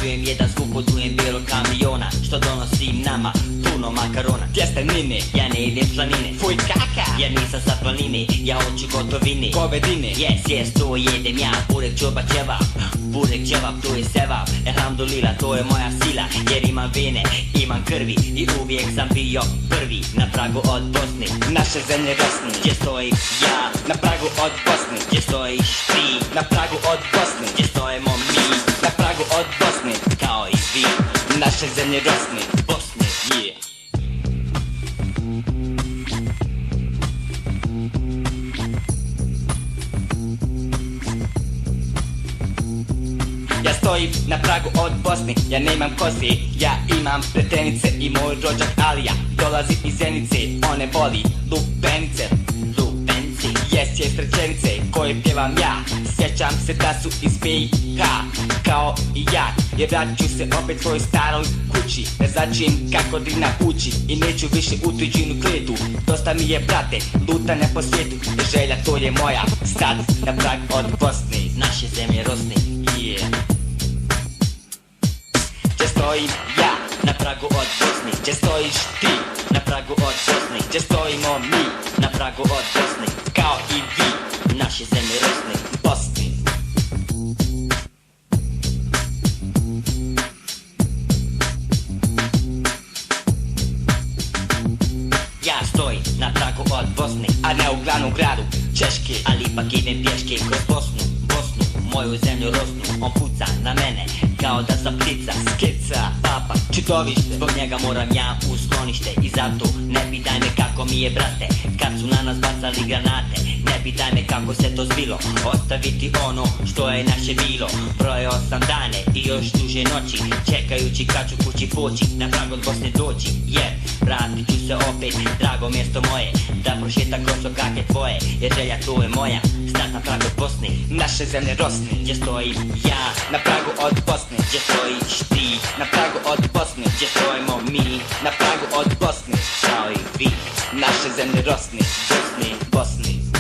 Čujem jedan zvuk od ujem bijelog kamiona što donosi nama puno makarona. Tjestenine, Ja ne idem planine, fuj kaka, ja nisam sa planine, ja hoću gotovine. govedine, Yes, to jedem ja, burek čoba ćevap. Burek ćevap, to je sevap. Elhamdulillah, to je moja sila, jer imam vene, imam krvi i uvijek sam bio prvi na pragu od Bosne. naše zemlje Rosne, Gdje stojim ja, na pragu od Bosne, gdje stojiš ti, na pragu od Bosne, gdje stojimo mi, na pragu od Bosne, kao i vi, naše zemlje Rosne. Bosne, yeah. Ja stojim na pragu od Bosne, ja nemam kosi, ja imam pletenice i moj rođak Alija dolazi iz Zenice, one voli lupenice. Lupenci, Jest je rečenice koje pjevam ja, sjećam se da su iz BiH, kao i ja, jer vraću se opet svojoj staroj kući, ne začim kako drina ući i neću više u tuđinu kletu, dosta mi je brate, lutanja po svijetu, želja to je moja, stat na prag od Bosne, naše zemlje Rosne, yeah. gdje stojim ja, Na pragu od Bosne, gdje stojiš ti, na pragu od Bosne, gdje stojimo mi, na pragu od Bosne, kao i vi, naše zemlje Rosne. Bosne. Ja stojim na pragu od Bosne, A ne u glavnom gradu Češke, ali ipak idem pješke kroz Bosnu, moju zemlju Rosnu. On puca na mene kao da sam ptica, skica, papa, čitovište, zbog njega moram ja u sklonište. I zato ne pitaj me kako mi je brate, kad su na nas bacali granate. Ne pitaj me kako se to zbilo, ostaviti ono što je naše bilo. Brojao sam dane i još duže noći, čekajući kad ću kući poći, na prag od Bosne doći. Jer vratit ću se opet, drago mjesto moje, da prošetam kroz okake tvoje. Jer želja to je moja, stat na prag od Bosne, naše zemlje Rosne, gdje stojim ja, na pragu od Bosne, gdje stojiš ti, na pragu od Bosne, gdje stojimo mi, na pragu od Bosne, kao i vi, naše zemlje Rosne, Bosne. Bosne.